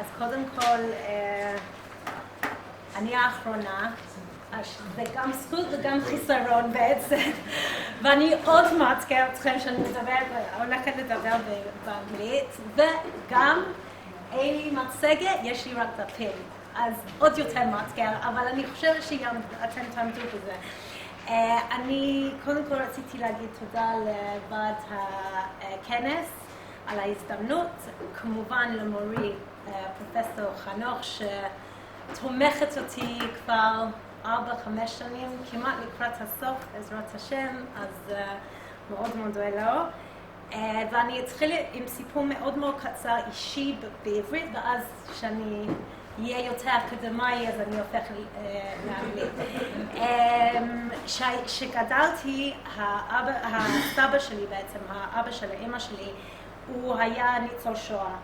אז קודם כל, אני האחרונה, זה גם זכות וגם חיסרון בעצם, ואני עוד מעדכן אתכם שאני הולכת לדבר באנגלית, וגם אין לי מצגת, יש לי רק דפים, אז עוד יותר מעדכן, אבל אני חושבת שאתם תעמדו בזה. אני קודם כל רציתי להגיד תודה לוועד הכנס על ההזדמנות, כמובן למורי פרופסור חנוך שתומכת אותי כבר 4-5 שנים, כמעט לקראת הסוף, בעזרת השם, אז מאוד מודה לו. ואני אתחיל עם סיפור מאוד מאוד קצר אישי בעברית, ואז שאני יהיה יותר אקדמאי, אז אני הופך לאנגלית. כשגדלתי, הסבא שלי בעצם, האבא של האמא שלי, הוא היה ניצול שואה.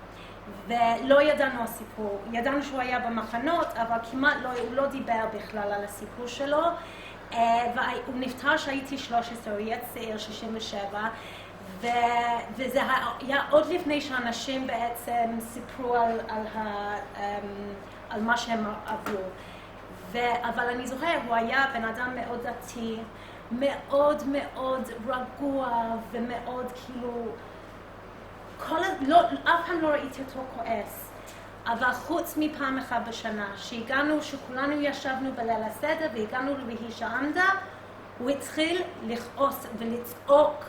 ולא ידענו הסיפור, ידענו שהוא היה במחנות, אבל כמעט הוא לא דיבר בכלל על הסיפור שלו. והוא נפטר שהייתי 13, הוא היה צעיר, 67, וזה היה עוד לפני שאנשים בעצם סיפרו על מה שהם עברו. אבל אני זוכרת, הוא היה בן אדם מאוד דתי, מאוד מאוד רגוע ומאוד כאילו, אף פעם לא ראיתי אותו כועס, אבל חוץ מפעם אחת בשנה, שכולנו ישבנו בליל הסדר והגענו ל"ויהי שעמדה", הוא התחיל לכעוס ולצעוק,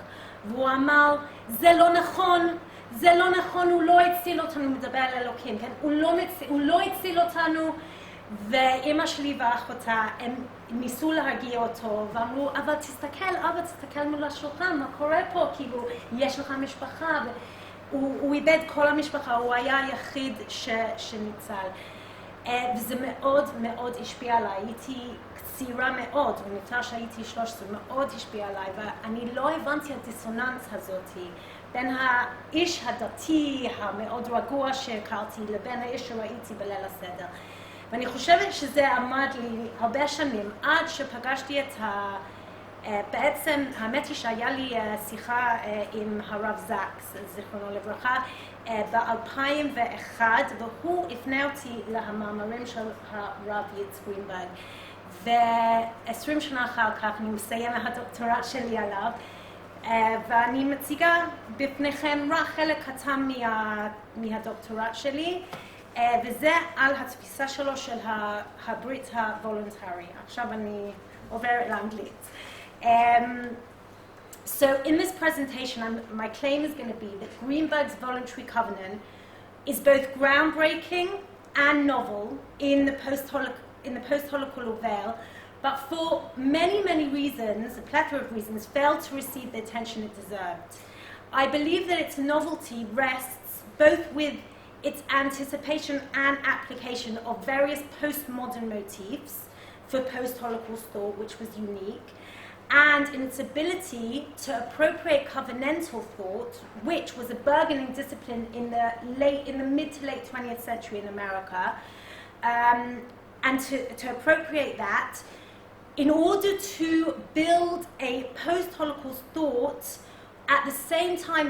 והוא אמר, זה לא נכון, זה לא נכון, הוא לא הציל אותנו, מדבר על אלוקים, כן? הוא לא הציל אותנו, ואמא שלי ואחותה, הם ניסו להרגיע אותו, ואמרו, אבל תסתכל, אבא, תסתכל מול השולחן, מה קורה פה? כאילו, יש לך משפחה, הוא איבד כל המשפחה, הוא היה היחיד שניצל. וזה מאוד מאוד השפיע עליי, הייתי צעירה מאוד, הוא נפטר שהייתי 13, מאוד השפיע עליי, ואני לא הבנתי את הדיסוננס הזאת בין האיש הדתי המאוד רגוע שהכרתי לבין האיש שראיתי בליל הסדר. ואני חושבת שזה עמד לי הרבה שנים, עד שפגשתי את בעצם, האמת היא שהיה לי שיחה עם הרב זקס, זיכרונו לברכה, ב-2001, והוא הפנה אותי למאמרים של הרב וייט גרינברג. ו20 שנה אחר כך אני מסיימת הדוקטורט שלי עליו, ואני מציגה בפניכם רק חלק קטן מהדוקטורט שלי, וזה על התפיסה שלו של הברית הוולונטרי. עכשיו אני עוברת לאנגלית. So in this presentation, my claim is going to be that Greenberg's Voluntary Covenant is both groundbreaking and novel in the post-Holocaust veil, but for many reasons, a plethora of reasons, failed to receive the attention it deserved. I believe that its novelty rests both with its anticipation and application of various postmodern motifs for post-Holocaust thought, which was unique, and in its ability to appropriate covenantal thought, which was a burgeoning discipline in the mid to late 20th century in America, and to appropriate that in order to build a post-Holocaust thought at the same time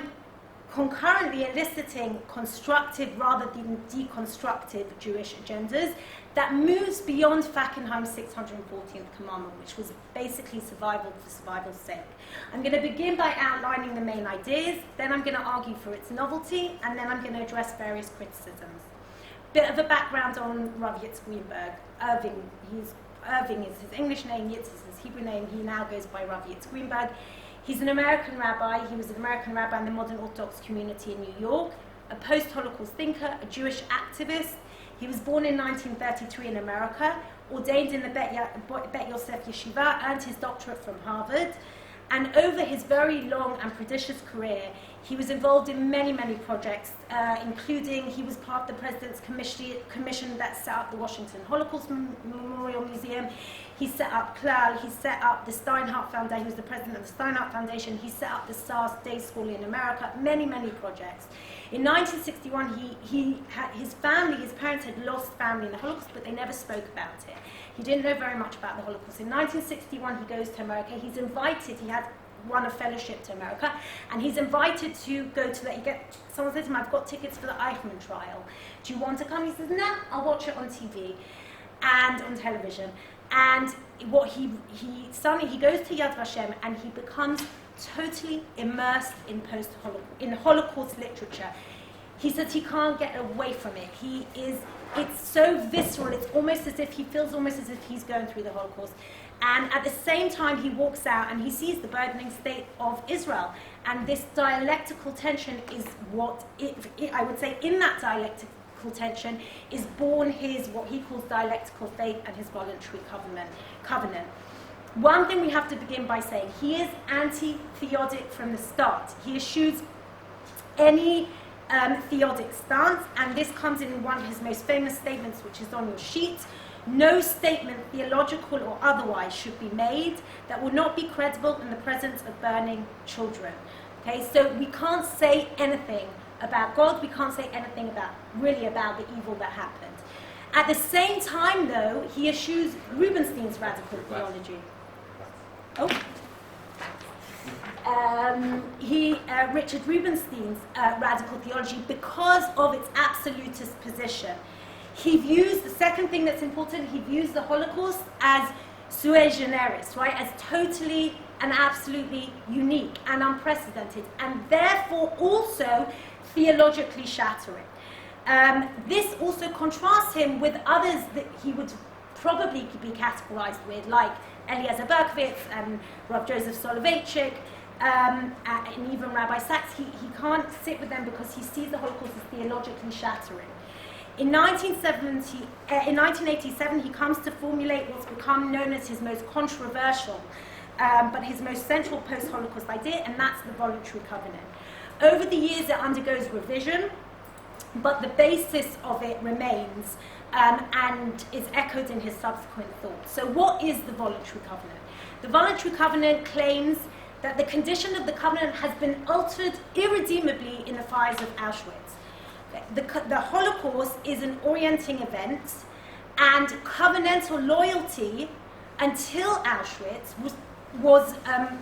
concurrently eliciting constructive rather than deconstructive Jewish agendas that moves beyond Fackenheim's 614th commandment, which was basically survival for survival's sake. I'm going to begin by outlining the main ideas, then I'm going to argue for its novelty, and then I'm going to address various criticisms. Bit of a background on Rav Yitz Greenberg. Irving is his English name, Yitz is his Hebrew name. He now goes by Rav Yitz Greenberg. He's an American rabbi. He was an American rabbi in the modern Orthodox community in New York, a post-Holocaust thinker, a Jewish activist. He was born in 1933 in America, ordained in the Bet Yosef Yeshiva, earned his doctorate from Harvard, and over his very long and prodigious career, he was involved in many projects, including he was part of the President's commission that set up the Washington Holocaust Memorial Museum. He set up CLAL, he set up the Steinhardt Foundation, he was the president of the Steinhardt Foundation, he set up the SARS Day School in America, many projects. In 1961, his parents had lost family in the Holocaust, but they never spoke about it. He didn't know very much about the Holocaust. In 1961, he goes to America. He's invited, he had won a fellowship to America, and he's invited to go to someone says to him, I've got tickets for the Eichmann trial. Do you want to come? He says, no, I'll watch it on TV and on television. And what he suddenly, he goes to Yad Vashem and he becomes totally immersed in Holocaust literature. He says he can't get away from it. It's so visceral, it's almost as if he feels almost as if he's going through the Holocaust. And at the same time, he walks out and he sees the burdening state of Israel. And this dialectical tension is what, I would say, in that dialectical tension is born his, what he calls dialectical faith and his voluntary covenant. One thing we have to begin by saying, he is anti-theodic from the start. He eschews any theodic stance, and this comes in one of his most famous statements, which is on your sheet. No statement, theological or otherwise, should be made that will not be credible in the presence of burning children. Okay, so we can't say anything about God, we can't say anything about the evil that happened. At the same time, though, he eschews Rubinstein's radical theology. Richard Rubinstein's radical theology, because of its absolutist position. He views, the second thing that's important, he views the Holocaust as sui generis, right, as totally and absolutely unique and unprecedented, and therefore also theologically shattering. This also contrasts him with others that he would probably be categorized with, like Eliezer Berkowitz and Rav Joseph Soloveitchik, and even Rabbi Sachs. He can't sit with them because he sees the Holocaust as theologically shattering. In 1987, he comes to formulate what's become known as his most controversial, but his most central post-Holocaust idea, and that's the Voluntary Covenant. Over the years, it undergoes revision, but the basis of it remains and is echoed in his subsequent thoughts. So what is the Voluntary Covenant? The Voluntary Covenant claims that the condition of the covenant has been altered irredeemably in the fires of Auschwitz. The Holocaust is an orienting event, and covenantal loyalty until Auschwitz was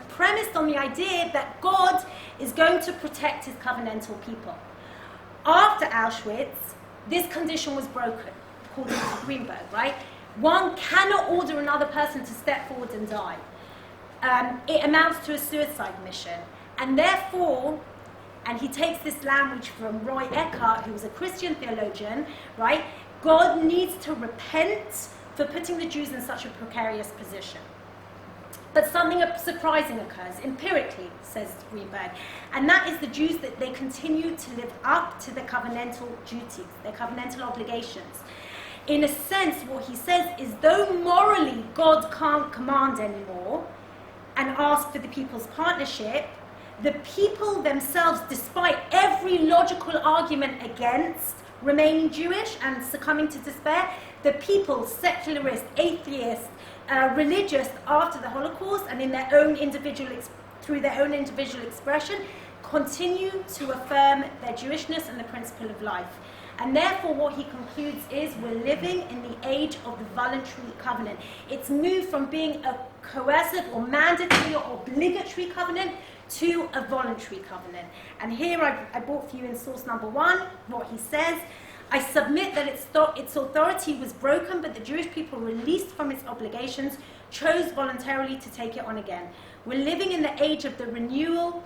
premised on the idea that God is going to protect his covenantal people. After Auschwitz, this condition was broken, according to Greenberg, right? One cannot order another person to step forward and die. It amounts to a suicide mission. And therefore, and he takes this language from Roy Eckhart, who was a Christian theologian, right? God needs to repent for putting the Jews in such a precarious position. But something surprising occurs, empirically, says Greenberg, and that is the Jews, that they continue to live up to their covenantal duties, their covenantal obligations. In a sense, what he says is, though morally God can't command anymore and ask for the people's partnership, the people themselves, despite every logical argument against remaining Jewish and succumbing to despair, the people, secularist, atheist, religious after the Holocaust and in their own through their own individual expression, continue to affirm their Jewishness and the principle of life. And therefore what he concludes is, we're living in the age of the voluntary covenant. It's moved from being a coercive or mandatory or obligatory covenant to a voluntary covenant. And here I brought for you in source number 1 what he says. I submit that its authority was broken, but the Jewish people, released from its obligations, chose voluntarily to take it on again. We're living in the age of the renewal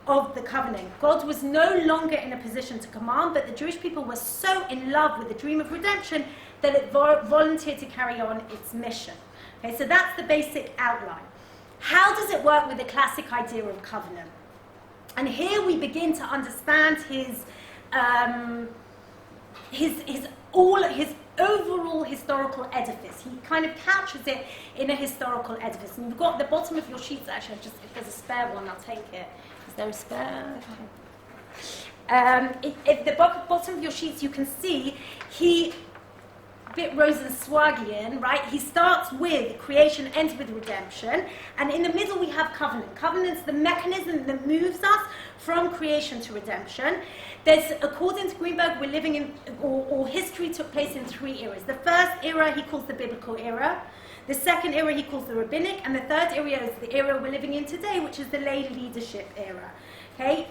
of the covenant. God was no longer in a position to command, but the Jewish people were so in love with the dream of redemption that it volunteered to carry on its mission. Okay, so that's the basic outline. How does it work with the classic idea of covenant? And here we begin to understand his overall historical edifice. He kind of captures it in a historical edifice. And you've got the bottom of your sheets, actually, if there's a spare one, I'll take it. Is there a spare? At the bottom of your sheets, you can see he bit Rosenzweigian, right? He starts with creation, ends with redemption, and in the middle we have covenant. Covenant's the mechanism that moves us from creation to redemption. According to Greenberg, we're living in, or history took place in 3 eras. The first era he calls the biblical era. The second era he calls the rabbinic, and the third era is the era we're living in today, which is the lay leadership era. Okay,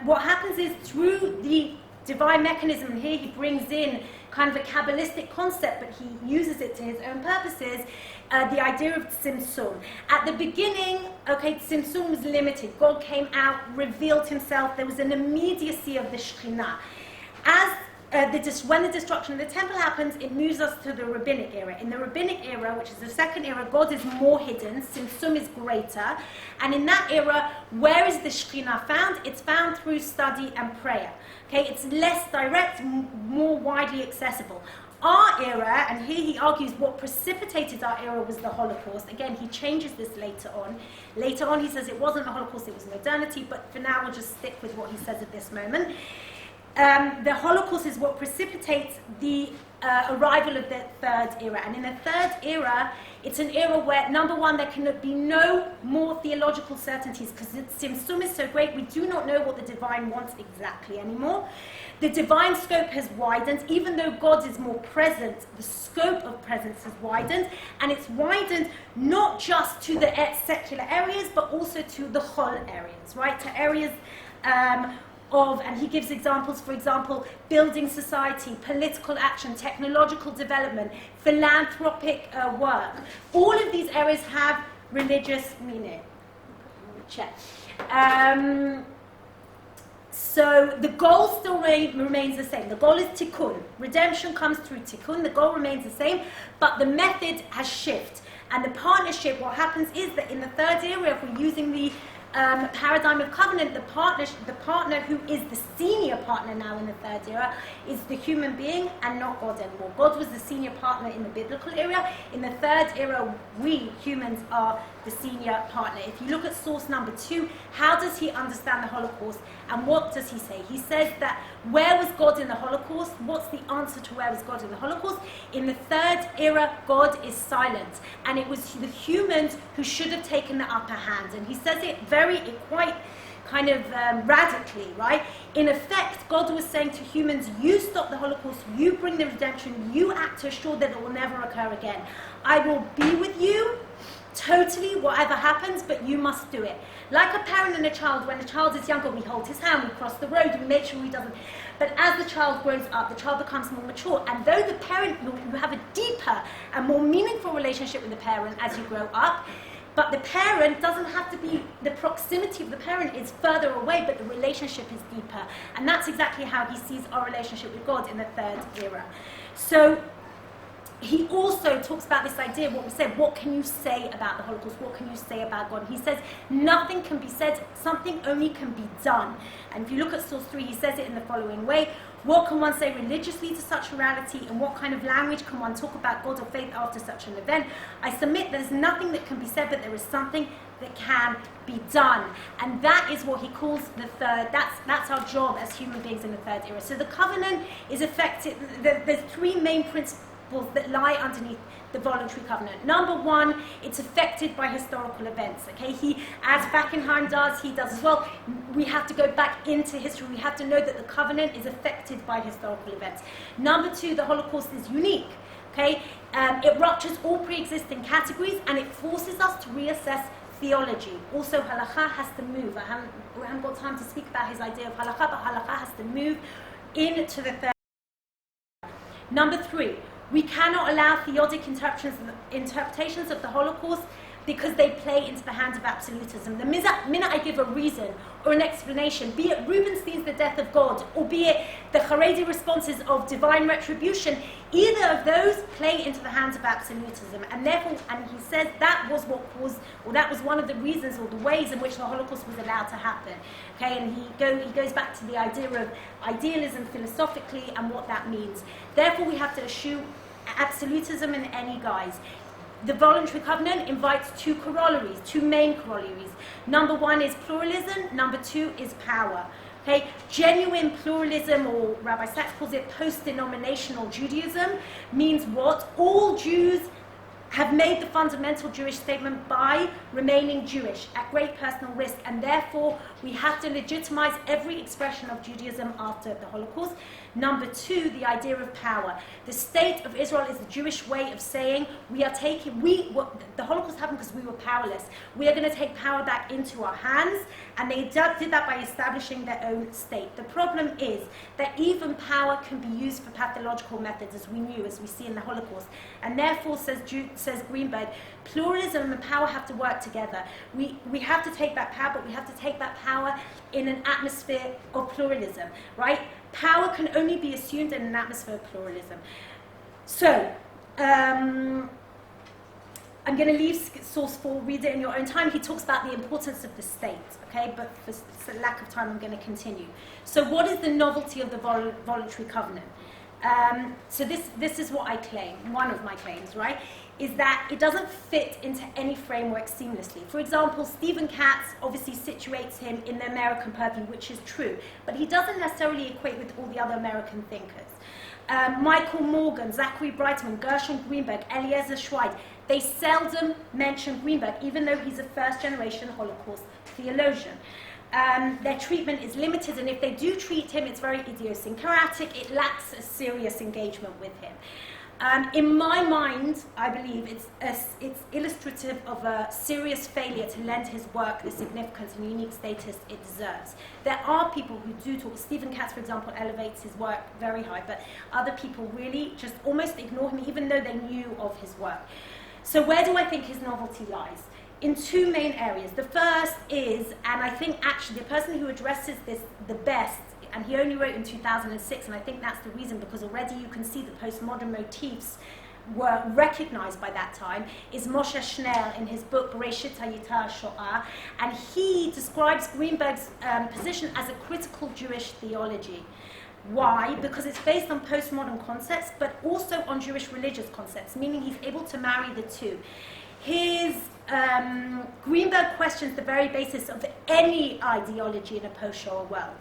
what happens is through the divine mechanism, and here he brings in kind of a Kabbalistic concept, but he uses it to his own purposes, the idea of tzimtzum. At the beginning, okay, tzimtzum was limited. God came out, revealed himself. There was an immediacy of the Shekhinah. When the destruction of the temple happens, it moves us to the rabbinic era. In the rabbinic era, which is the second era, God is more hidden, Tzimtzum is greater, and in that era, where is the Shekhinah found? It's found through study and prayer. Okay, it's less direct, more widely accessible. Our era, and here he argues what precipitated our era was the Holocaust. Again, he changes this later on. Later on, he says it wasn't the Holocaust, it was modernity, but for now, we'll just stick with what he says at this moment. The Holocaust is what precipitates the arrival of the third era. And in the third era, it's an era where, number one, there can be no more theological certainties because Tzimtzum is so great, we do not know what the divine wants exactly anymore. The divine scope has widened. Even though God is more present, the scope of presence has widened, and it's widened not just to the secular areas, but also to the whole areas, right? To areas and he gives examples, for example, building society, political action, technological development, philanthropic work. All of these areas have religious meaning. Check. So the goal still remains the same. The goal is tikkun. Redemption comes through tikkun. The goal remains the same, but the method has shifted. And the partnership, what happens is that in the third era, if we're using the paradigm of covenant, the partner who is the senior partner now in the third era is the human being and not God anymore. God was the senior partner in the biblical era. In the third era, we humans are the senior partner. If you look at source number 2, how does he understand the Holocaust and what does he say? He says that where was God in the Holocaust? What's the answer to where was God in the Holocaust? In the third era, God is silent, and it was the humans who should have taken the upper hand. And he says it quite kind of radically, right? In effect, God was saying to humans, you stop the Holocaust, you bring the redemption, you act to assure that it will never occur again. I will be with you totally, whatever happens, but you must do it. Like a parent and a child, when a child is younger, we hold his hand, we cross the road, we make sure he doesn't. But as the child grows up, the child becomes more mature. And though the parent, you have a deeper and more meaningful relationship with the parent as you grow up, but the parent doesn't have to be, the proximity of the parent is further away, but the relationship is deeper. And that's exactly how he sees our relationship with God in the third era. So he also talks about this idea of what we said, what can you say about the Holocaust? What can you say about God? He says, nothing can be said, something only can be done. And if you look at source 3, he says it in the following way. What can one say religiously to such a reality, and what kind of language can one talk about God or faith after such an event? I submit there's nothing that can be said, but there is something that can be done. And that is what he calls the third, that's our job as human beings in the third era. So the covenant is affected, there's 3 main principles that lie underneath the voluntary covenant. Number 1, it's affected by historical events. Okay, as Fackenheim does, he does as well. We have to go back into history. We have to know that the covenant is affected by historical events. Number 2, the Holocaust is unique. Okay, it ruptures all pre-existing categories and it forces us to reassess theology. Also, halakha has to move. I haven't got time to speak about his idea of halakha, but halakha has to move into the third. Number 3, we cannot allow theodic interpretations of the Holocaust because they play into the hands of absolutism. The minute I give a reason or an explanation, be it Rubinstein's The Death of God, or be it the Haredi responses of divine retribution, either of those play into the hands of absolutism. And therefore, and he says that was what caused, or that was one of the reasons or the ways in which the Holocaust was allowed to happen. Okay, and he goes back to the idea of idealism philosophically and what that means. Therefore, we have to eschew absolutism in any guise. The voluntary covenant invites 2 main corollaries. Number 1 is pluralism, number 2 is power. Okay, genuine pluralism, or Rabbi Sachs calls it post-denominational Judaism, means what? All Jews have made the fundamental Jewish statement by remaining Jewish at great personal risk, and therefore we have to legitimize every expression of Judaism after the Holocaust. Number two, the idea of power. The state of Israel is the Jewish way of saying the Holocaust happened because we were powerless. We are going to take power back into our hands, and they did that by establishing their own state. The problem is that even power can be used for pathological methods, as we see in the Holocaust, and therefore, says Greenberg, pluralism and power have to work together. We have to take that power, but we have to take that power in an atmosphere of pluralism, right? Power can only be assumed in an atmosphere of pluralism. So, I'm going to leave source 4, read it in your own time. He talks about the importance of the state, okay? But for lack of time, I'm going to continue. So what is the novelty of the voluntary covenant? So this is what I claim, one of my claims, right, is that it doesn't fit into any framework seamlessly. For example, Stephen Katz obviously situates him in the American purview, which is true, but he doesn't necessarily equate with all the other American thinkers. Michael Morgan, Zachary Breitman, Gershon Greenberg, Eliezer Schweid, they seldom mention Greenberg, even though he's a first-generation Holocaust theologian. Their treatment is limited, and if they do treat him, it's very idiosyncratic. It lacks a serious engagement with him. In my mind, I believe it's illustrative of a serious failure to lend his work the significance and unique status it deserves. There are people who do talk. Stephen Katz, for example, elevates his work very high, but other people really just almost ignore him, even though they knew of his work. So where do I think his novelty lies? In two main areas. The first is, and I think actually the person who addresses this the best, and he only wrote in 2006, and I think that's the reason, because already you can see the postmodern motifs were recognized by that time, is Moshe Schnell in his book Bereshit Hayita Shoah, and he describes Greenberg's position as a critical Jewish theology. Why? Because it's based on postmodern concepts, but also on Jewish religious concepts, meaning he's able to marry the two. His Greenberg questions the very basis of any ideology in a post-Shoah world.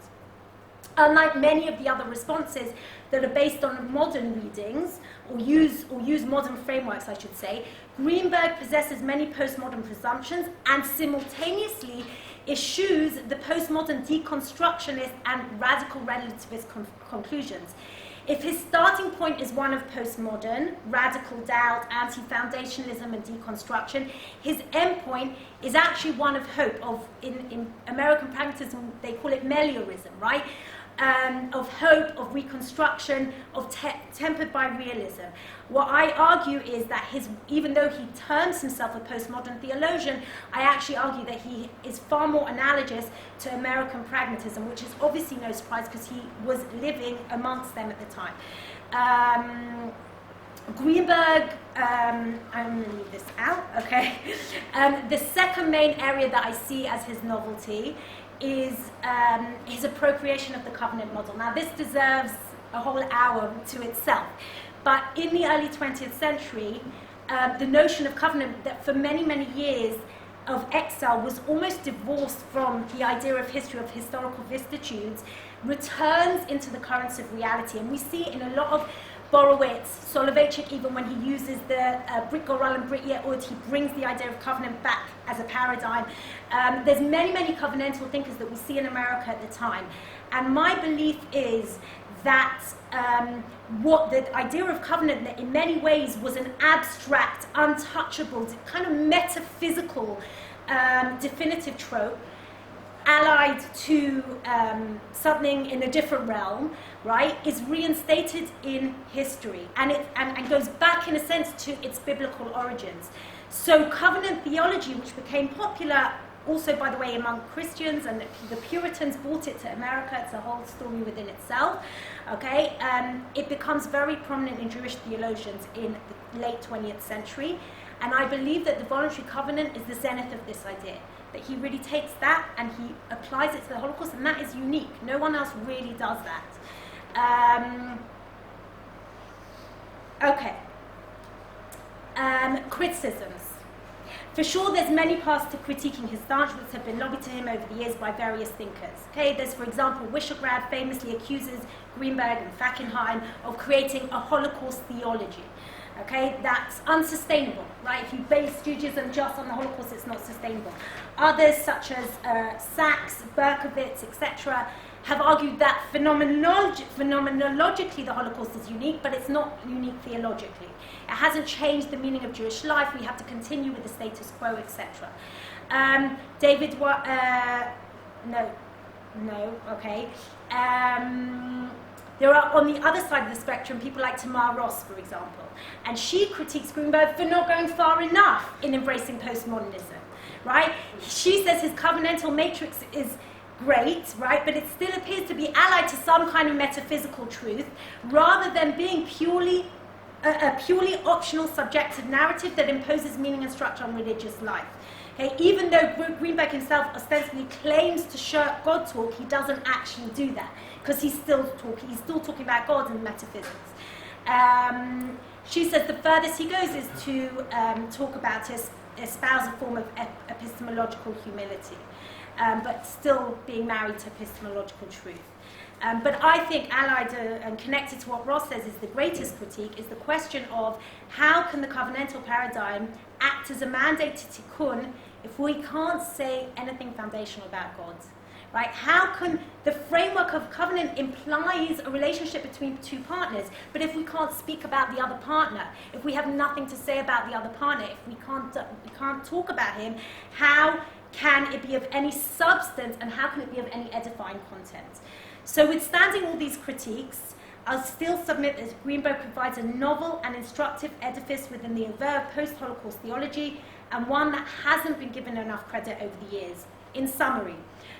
Unlike many of the other responses that are based on modern readings, or use modern frameworks, I should say, Greenberg possesses many postmodern presumptions and simultaneously eschews the postmodern deconstructionist and radical relativist conclusions. If his starting point is one of postmodern, radical doubt, anti-foundationalism and deconstruction, his end point is actually one of hope, in American pragmatism, they call it meliorism, right? Of hope, of reconstruction, of tempered by realism. What I argue is that even though he terms himself a postmodern theologian, I actually argue that he is far more analogous to American pragmatism, which is obviously no surprise because he was living amongst them at the time. Greenberg, I'm going to leave this out, okay? The second main area that I see as his novelty is his appropriation of the covenant model. Now, this deserves a whole hour to itself. But in the early 20th century, the notion of covenant that for many, many years of exile was almost divorced from the idea of history, of historical vicissitudes, returns into the currents of reality. And we see in a lot of Borowitz, Soloveitchik, even when he uses the Brit Goral and Brit Ye'ud, he brings the idea of covenant back as a paradigm. There's many, many covenantal thinkers that we see in America at the time. And my belief is that what the idea of covenant, that in many ways was an abstract, untouchable, kind of metaphysical, definitive trope, allied to something in a different realm, right, is reinstated in history, and goes back in a sense to its biblical origins. So covenant theology, which became popular also, by the way, among Christians, and the Puritans brought it to America, it's a whole story within itself, okay? It becomes very prominent in Jewish theologians in the late 20th century, and I believe that the voluntary covenant is the zenith of this idea, that he really takes that and he applies it to the Holocaust, and that is unique. No one else really does that. Okay. Criticisms. For sure, there's many paths to critiquing his stance which have been lobbied to him over the years by various thinkers. Okay, there's, for example, Wyshegrad famously accuses Greenberg and Fackenheim of creating a Holocaust theology. Okay, that's unsustainable, right? If you base Judaism just on the Holocaust, it's not sustainable. Others, such as Sachs, Berkowitz, etc., have argued that phenomenologically the Holocaust is unique, but it's not unique theologically. It hasn't changed the meaning of Jewish life. We have to continue with the status quo, etc. Okay. There are, on the other side of the spectrum, people like Tamar Ross, for example, and she critiques Greenberg for not going far enough in embracing postmodernism, right? She says his covenantal matrix is great, right, but it still appears to be allied to some kind of metaphysical truth, rather than being a purely optional subjective narrative that imposes meaning and structure on religious life. Okay, even though Greenberg himself ostensibly claims to shirk God talk, he doesn't actually do that, because he's still talking about God and metaphysics. She says the furthest he goes is to talk about espouse a form of epistemological humility, but still being married to epistemological truth. But I think allied and connected to what Ross says is the greatest critique is the question of how can the covenantal paradigm act as a mandate to tikkun if we can't say anything foundational about God, right? How can the framework of covenant implies a relationship between two partners, but if we can't speak about the other partner, if we have nothing to say about the other partner, if we can't talk about him, how can it be of any substance and how can it be of any edifying content? So withstanding all these critiques, I'll still submit that Greenberg provides a novel and instructive edifice within the overt post-Holocaust theology, and one that hasn't been given enough credit over the years. In summary,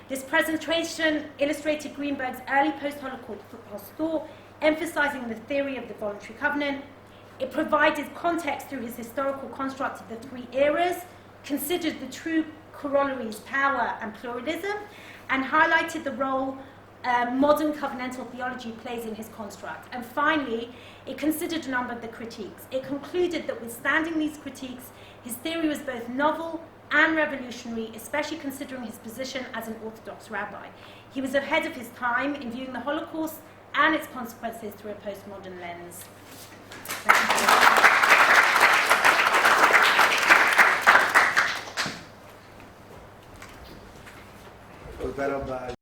this presentation illustrated Greenberg's early post-Holocaust thought, emphasizing the theory of the voluntary covenant. It provided context through his historical construct of the three eras, considered the true corollaries, power and pluralism, and highlighted the role modern covenantal theology plays in his construct. And finally, it considered a number of the critiques. It concluded that withstanding these critiques, his theory was both novel and revolutionary, especially considering his position as an Orthodox rabbi. He was ahead of his time in viewing the Holocaust and its consequences through a postmodern lens. תודה רבה.